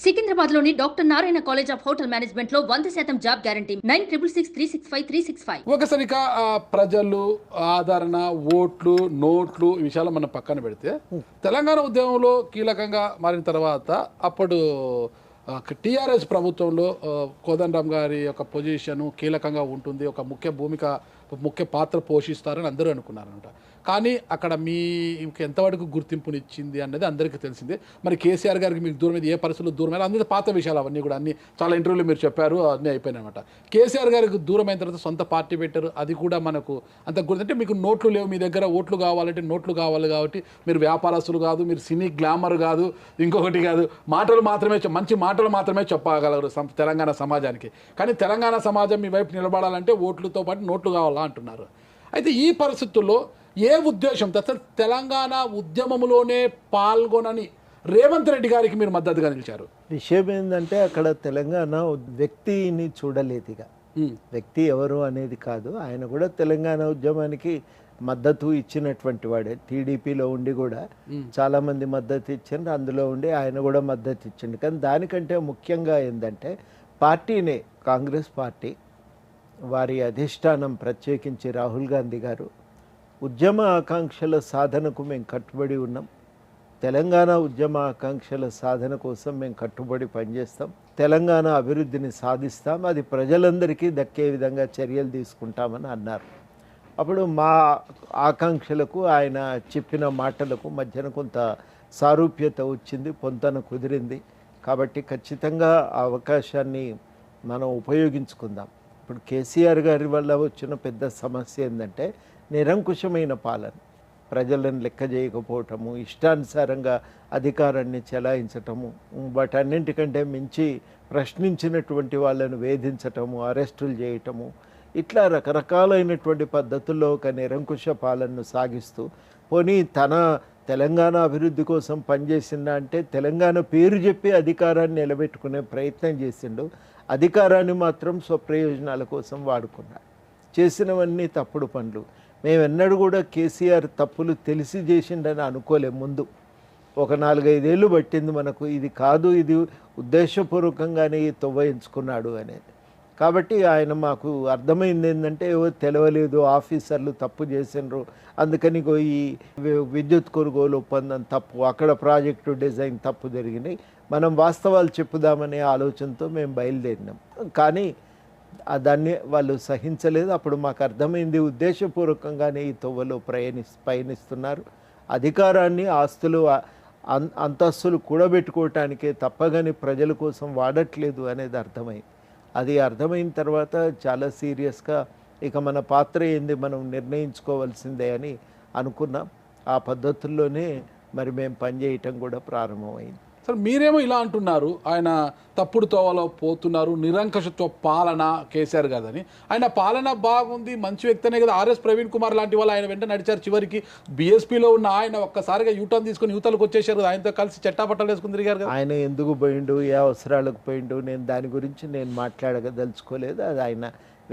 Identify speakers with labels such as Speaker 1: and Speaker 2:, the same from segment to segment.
Speaker 1: సికింద్రాబాద్లోని doctor Narayana college of hotel మేనేజ్మెంట్లో 100% job guarantee 966365
Speaker 2: ఒకసారిగా ప్రజలు ఆదరణ ఓట్లు నోట్లు ఈ విషయాలు మనం పక్కన పెడితే తెలంగాణ ఉద్యమంలో కీలకంగా మారిన తర్వాత అప్పుడు టీఆర్ఎస్ ప్రభుత్వంలో కోదండరామ్ గారి యొక్క పొజిషను కీలకంగా ఉంటుంది, ఒక ముఖ్య పాత్ర పోషిస్తారని అందరూ అనుకున్నారనమాట. కానీ అక్కడ మీకు ఎంతవరకు గుర్తింపునిచ్చింది అన్నది అందరికీ తెలిసిందే. మరి కేసీఆర్ గారికి మీకు దూరమైంది, ఏ పరిస్థితులు దూరమైనా అందరి పాత విషయాలు అవన్నీ కూడా అన్ని చాలా ఇంటర్వ్యూలు మీరు చెప్పారు, అన్నీ అయిపోయినాయి అనమాట. కేసీఆర్ గారికి దూరమైన తర్వాత సొంత పార్టీ పెట్టారు, అది కూడా మనకు అంత గుర్తుంటే మీకు నోట్లు లేవు, మీ దగ్గర ఓట్లు కావాలంటే నోట్లు కావాలి కాబట్టి మీరు వ్యాపారస్తులు కాదు, మీరు సినీ గ్లామర్ కాదు, ఇంకొకటి కాదు, మంచి మాటలు మాత్రమే చెప్పగలరు తెలంగాణ సమాజానికి. కానీ తెలంగాణ సమాజం మీ వైపు నిలబడాలంటే ఓట్లతో పాటు నోట్లు కావాలా అంటున్నారు. అయితే ఈ పరిస్థితుల్లో ఏ ఉద్దేశంతో అసలు తెలంగాణ ఉద్యమంలోనే పాల్గొనని రేవంత్ రెడ్డి గారికి మీరు మద్దతుగా నిలిచారు?
Speaker 3: విషయం ఏంటంటే అక్కడ తెలంగాణ వ్యక్తిని చూడలేదు. ఇక వ్యక్తి ఎవరు అనేది కాదు, ఆయన కూడా తెలంగాణ ఉద్యమానికి మద్దతు ఇచ్చినటువంటి వాడే. టీడీపీలో ఉండి కూడా చాలామంది మద్దతు ఇచ్చిండ్రు, అందులో ఉండి ఆయన కూడా మద్దతు ఇచ్చిండు. కానీ దానికంటే ముఖ్యంగా ఏంటంటే పార్టీనే, కాంగ్రెస్ పార్టీ వారి అధిష్టానం ప్రత్యేకించి రాహుల్ గాంధీ గారు ఉద్యమ ఆకాంక్షల సాధనకు మేము కట్టుబడి ఉన్నాం, తెలంగాణ ఉద్యమ ఆకాంక్షల సాధన కోసం మేము కట్టుబడి పనిచేస్తాం, తెలంగాణ అభివృద్ధిని సాధిస్తాం, అది ప్రజలందరికీ దక్కే విధంగా చర్యలు తీసుకుంటామని అన్నారు. అప్పుడు మా ఆకాంక్షలకు ఆయన చెప్పిన మాటలకు మధ్యన కొంత సారూప్యత వచ్చింది, పొంతన కుదిరింది. కాబట్టి ఖచ్చితంగా ఆ అవకాశాన్ని మనం ఉపయోగించుకుందాం. ఇప్పుడు కేసీఆర్ గారి వల్ల వచ్చిన పెద్ద సమస్య ఏంటంటే నిరంకుశమైన పాలన, ప్రజలను లెక్క చేయకపోవటము, ఇష్టానుసారంగా అధికారాన్ని చెలాయించటము, వాటన్నింటికంటే మించి ప్రశ్నించినటువంటి వాళ్ళను వేధించటము, అరెస్టులు చేయటము, ఇట్లా రకరకాలైనటువంటి పద్ధతుల్లో ఒక నిరంకుశ పాలనను సాగిస్తూ పోనీ తన తెలంగాణ అభివృద్ధి కోసం పనిచేసిందా అంటే తెలంగాణ పేరు చెప్పి అధికారాన్ని నిలబెట్టుకునే ప్రయత్నం చేసిండు, అధికారాన్ని మాత్రం స్వప్రయోజనాల కోసం వాడుకున్నాడు. చేసినవన్నీ తప్పుడు పనులు. మేమెన్నడూ కూడా కేసీఆర్ తప్పులు తెలిసి చేసిండని అనుకోలేము. ముందు ఒక 4-5 ఏళ్ళు పట్టింది మనకు ఇది కాదు, ఇది ఉద్దేశపూర్వకంగానే తొవ్వయించుకున్నాడు అనేది. కాబట్టి ఆయన మాకు అర్థమైంది ఏంటంటే ఏవో తెలవలేదు, ఆఫీసర్లు తప్పు చేసినారు, అందుకని ఈ విద్యుత్ కొనుగోలు ఒప్పందం తప్పు, అక్కడ ప్రాజెక్టు డిజైన్ తప్పు జరిగినాయి, మనం వాస్తవాలు చెప్పుదామనే ఆలోచనతో మేము బయలుదేరినాం. కానీ దాన్ని వాళ్ళు సహించలేదు. అప్పుడు మాకు అర్థమైంది ఉద్దేశపూర్వకంగానే ఈ తొవ్వలో పయనిస్తున్నారు, అధికారాన్ని ఆస్తులు అంతస్తులు కూడబెట్టుకోవటానికే తప్పగాని ప్రజల కోసం వాడట్లేదు అనేది అర్థమైంది. అది అర్థమైన తర్వాత చాలా సీరియస్గా ఇక మన పాత్ర ఏంది మనం నిర్ణయించుకోవాల్సిందే అని అనుకున్నాం. ఆ పద్ధతుల్లోనే మరి మేము పనిచేయటం కూడా ప్రారంభమైంది.
Speaker 2: సార్ మీరేమో ఇలా అంటున్నారు, ఆయన తప్పుడు తోవలో పోతున్నారు, నిరంకుశత్వ పాలన కేసీఆర్ గారిని, ఆయన పాలన బాగుంది, మంచి వ్యక్తినే కదా, ఆర్ఎస్ ప్రవీణ్ కుమార్ లాంటి వాళ్ళు ఆయన వెంట నడిచారు, చివరికి బీఎస్పీలో ఉన్న ఆయన ఒక్కసారిగా యూటర్న్ తీసుకొని యువతలకు వచ్చేసారు కదా, ఆయనతో కలిసి చట్టాపట్టాలు వేసుకుని తిరిగారు కదా.
Speaker 3: ఆయన ఎందుకు పోయిండు, ఏ అవసరాలకు పోయిండు, నేను దాని గురించి మాట్లాడదలుచుకోలేదు. అది ఆయన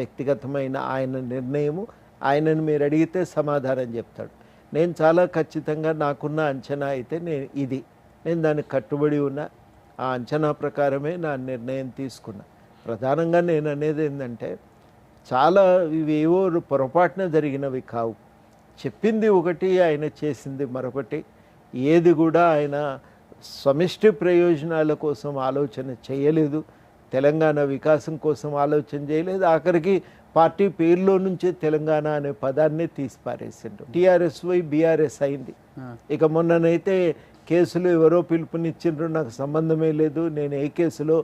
Speaker 3: వ్యక్తిగతమైన ఆయన నిర్ణయము. ఆయనను మీరు అడిగితే సమాధానం చెప్తాడు. నేను చాలా ఖచ్చితంగా నాకున్న అంచనా అయితే నేను దానికి కట్టుబడి ఉన్నా, ఆ అంచనా ప్రకారమే నా నిర్ణయం తీసుకున్నా. ప్రధానంగా నేను అనేది ఏంటంటే చాలా ఇవేవో పొరపాటున జరిగినవి కావు. చెప్పింది ఒకటి, ఆయన చేసింది మరొకటి. ఏది కూడా ఆయన సమిష్టి ప్రయోజనాల కోసం ఆలోచన చేయలేదు, తెలంగాణ వికాసం కోసం ఆలోచన చేయలేదు. ఆఖరికి పార్టీ పేరులో నుంచే తెలంగాణ అనే పదాన్ని తీసిపారేసిండు. టీఆర్ఎస్ పోయి బీఆర్ఎస్ అయింది. ఇక మొన్ననైతే కేసులు ఎవరో పిలుపునిచ్చిండ్రు, నాకు సంబంధమే లేదు, నేను ఏ కేసులో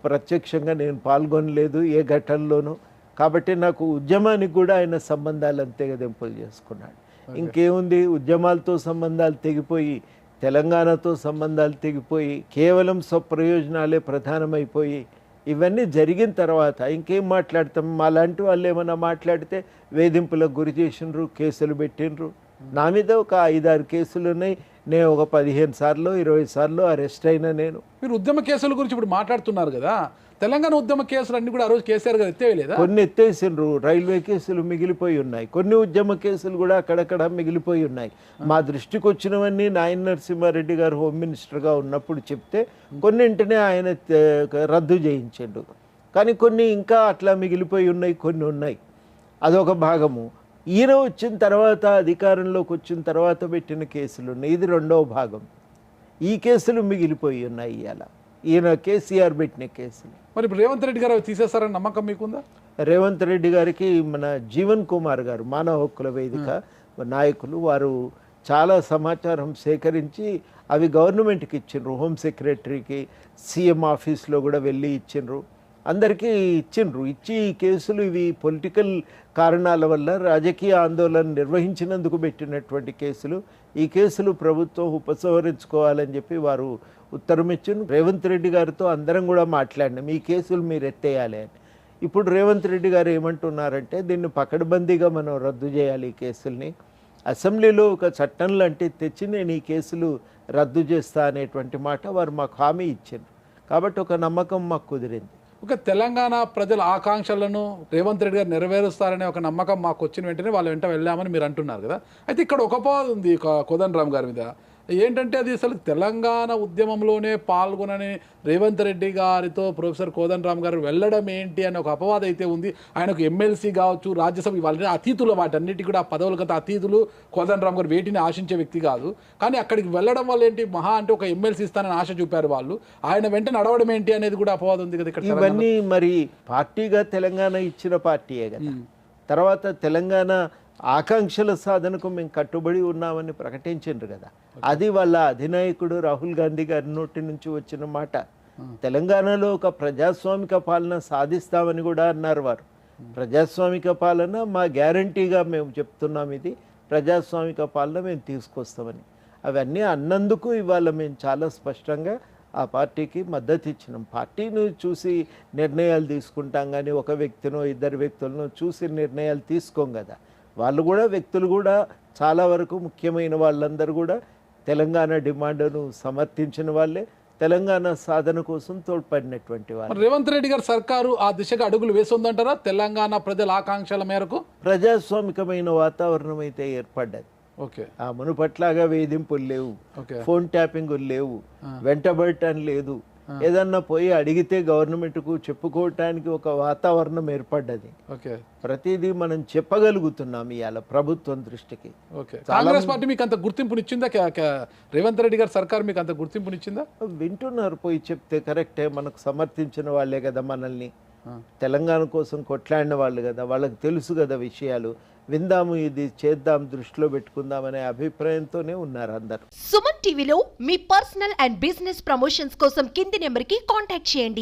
Speaker 3: ప్రత్యక్షంగా నేను పాల్గొనలేదు ఏ ఘటనలోనూ, కాబట్టి నాకు ఉద్యమానికి కూడా ఆయన సంబంధాలను తెగదెంపులు చేసుకున్నాడు. ఇంకేముంది, ఉద్యమాలతో సంబంధాలు తెగిపోయి తెలంగాణతో సంబంధాలు తెగిపోయి కేవలం స్వప్రయోజనాలే ప్రధానమైపోయి ఇవన్నీ జరిగిన తర్వాత ఇంకేం మాట్లాడతాం? మాలాంటి వాళ్ళు ఏమైనా మాట్లాడితే వేధింపులకు గురి చేసిండ్రు, కేసులు పెట్టిండ్రు. నా మీద ఒక 5-6 కేసులు ఉన్నాయి, నేను ఒక 15 సార్లు 20 సార్లు అరెస్ట్ అయినా నేను.
Speaker 2: మీరు ఉద్యమ కేసుల గురించి ఇప్పుడు మాట్లాడుతున్నారు కదా, తెలంగాణ ఉద్యమ కేసులు అన్ని కూడా ఆ రోజు కేసీఆర్ గారు ఎత్తేయలేదా?
Speaker 3: కొన్ని ఎత్తేసిండ్రు, రైల్వే కేసులు మిగిలిపోయి ఉన్నాయి, కొన్ని ఉద్యమ కేసులు కూడా అక్కడక్కడ మిగిలిపోయి ఉన్నాయి. మా దృష్టికి వచ్చినవన్నీ నాయన నరసింహారెడ్డి గారు హోమ్ మినిస్టర్గా ఉన్నప్పుడు చెప్తే కొన్నింటినే ఆయన రద్దు చేయించాడు. కానీ కొన్ని ఇంకా అట్లా మిగిలిపోయి ఉన్నాయి, కొన్ని ఉన్నాయి. అదొక భాగము. ఈయన వచ్చిన తర్వాత అధికారంలోకి వచ్చిన తర్వాత పెట్టిన కేసులు ఉన్నాయి, ఇది రెండవ భాగం. ఈ కేసులు మిగిలిపోయి ఉన్నాయి. ఇవాళ ఈయన కేసీఆర్ పెట్టిన కేసులు.
Speaker 2: మరి ఇప్పుడు రేవంత్ రెడ్డి గారు తీసేస్తారని నమ్మకం మీకుందా?
Speaker 3: రేవంత్ రెడ్డి గారికి మన జీవన్ కుమార్ గారు మానవ హక్కుల వేదిక నాయకులు వారు చాలా సమాచారం సేకరించి అవి గవర్నమెంట్కి ఇచ్చిండ్రు, హోమ్ సెక్రటరీకి, సీఎం ఆఫీస్లో కూడా వెళ్ళి ఇచ్చిండ్రు, అందరికీ ఇచ్చిండ్రు. ఇచ్చి ఈ కేసులు ఇవి పొలిటికల్ కారణాల వల్ల రాజకీయ ఆందోళన నిర్వహించినందుకు పెట్టినటువంటి కేసులు, ఈ కేసులు ప్రభుత్వం ఉపసంహరించుకోవాలని చెప్పి వారు ఉత్తరం ఇచ్చిండ్రు. రేవంత్ రెడ్డి గారితో అందరం కూడా మాట్లాడినాం, ఈ కేసులు మీరు ఎత్తేయాలి అని. ఇప్పుడు రేవంత్ రెడ్డి గారు ఏమంటున్నారంటే దీన్ని పకడ్బందీగా మనం రద్దు చేయాలి, ఈ కేసుల్ని అసెంబ్లీలో ఒక చట్టం లాంటిది తెచ్చి నేను ఈ కేసులు రద్దు చేస్తా అనేటువంటి మాట వారు మాకు హామీ ఇచ్చారు. కాబట్టి ఒక నమ్మకం మాకు కుదిరింది.
Speaker 2: ఒక తెలంగాణ ప్రజల ఆకాంక్షలను రేవంత్ రెడ్డి గారు నెరవేరుస్తారనే ఒక నమ్మకం మాకు వచ్చిన వెంటనే వాళ్ళ వెంట వెళ్ళామని మీరు అంటున్నారు కదా. అయితే ఇక్కడ ఒక పాలు ఉంది కోదండరామ్ గారి మీద, ఏంటంటే అది అసలు తెలంగాణ ఉద్యమంలోనే పాల్గొనని రేవంత్ రెడ్డి గారితో ప్రొఫెసర్ కోదండరామ్ గారు వెళ్ళడం ఏంటి అనే ఒక అపవాదం అయితే ఉంది. ఆయనకు ఎమ్మెల్సీ కావచ్చు, రాజ్యసభ ఇవాళ అతీతులు, వాటన్నిటి కూడా పదవులకంత అతీతులు. కోదండరామ్ గారు వేటిని ఆశించే వ్యక్తి కాదు, కానీ అక్కడికి వెళ్ళడం వల్ల ఏంటి, మహా అంటే ఒక ఎమ్మెల్సీ ఇస్తానని ఆశ చూపారు వాళ్ళు. ఆయన వెంట నడవడం ఏంటి అనేది కూడా అపవాదం ఉంది కదా ఇక్కడ.
Speaker 3: ఇవన్నీ మరి పార్టీగా తెలంగాణ ఇచ్చిన పార్టీయే కదా. తర్వాత తెలంగాణ ఆకాంక్షల సాధనకు మేము కట్టుబడి ఉన్నామని ప్రకటించారు కదా, అది వాళ్ళ అధినాయకుడు రాహుల్ గాంధీ గారి నోటి నుంచి వచ్చిన మాట. తెలంగాణలో ఒక ప్రజాస్వామిక పాలన సాధిస్తామని కూడా అన్నారు వారు. ప్రజాస్వామిక పాలన మా గ్యారంటీగా మేము చెప్తున్నాం, ఇది ప్రజాస్వామిక పాలన మేము తీసుకొస్తామని. అవన్నీ అన్నందుకు ఇవాళ మేము చాలా స్పష్టంగా ఆ పార్టీకి మద్దతు ఇచ్చినాం. పార్టీని చూసి నిర్ణయాలు తీసుకుంటాం కానీ ఒక వ్యక్తినో ఇద్దరు వ్యక్తులను చూసి నిర్ణయాలు తీసుకోం కదా. వాళ్ళు కూడా వ్యక్తులు కూడా చాలా వరకు ముఖ్యమైన వాళ్ళందరూ కూడా తెలంగాణ డిమాండ్ను సమర్థించిన వాళ్ళే, తెలంగాణ సాధన కోసం తోడ్పడినటువంటి వాళ్ళు.
Speaker 2: రేవంత్ రెడ్డి గారి సర్కారు ఆ దిశగా అడుగులు వేస్తుందంటారా? తెలంగాణ ప్రజల ఆకాంక్షల మేరకు
Speaker 3: ప్రజాస్వామికమైన వాతావరణం అయితే ఏర్పడ్డది.
Speaker 2: ఓకే,
Speaker 3: ఆ మునుపట్లాగా వేధింపులు లేవు, ఫోన్ ట్యాపింగులు లేవు, వెంటబడటం లేదు. ఏదన్నా పోయి అడిగితే గవర్నమెంట్కు చెప్పుకోవటానికి ఒక వాతావరణం ఏర్పడ్డది. ప్రతిదీ మనం చెప్పగలుగుతున్నాం ఇవాళ ప్రభుత్వం దృష్టికి.
Speaker 2: కాంగ్రెస్ పార్టీ మీకు అంత గుర్తింపునిచ్చిందా? రేవంత్ రెడ్డి గారి సర్కార్ మీకు అంత గుర్తింపునిచ్చిందా?
Speaker 3: వింటున్నారు, పోయి చెప్తే కరెక్టే. మనకు సమర్థించిన వాళ్ళే కదా, మనల్ని తెలంగాణ కోసం కొట్లాడిన వాళ్ళు కదా, వాళ్ళకి తెలుసు కదా విషయాలు. విందాము, ఇది చేద్దాం, దృష్టిలో పెట్టుకుందాం అనే అభిప్రాయంతోనే ఉన్నారు అందరు.
Speaker 4: సుమన్ టీవీలో మీ పర్సనల్ అండ్ బిజినెస్ ప్రమోషన్స్ కోసం కింది నెంబర్కి కాంటాక్ట్ చేయండి.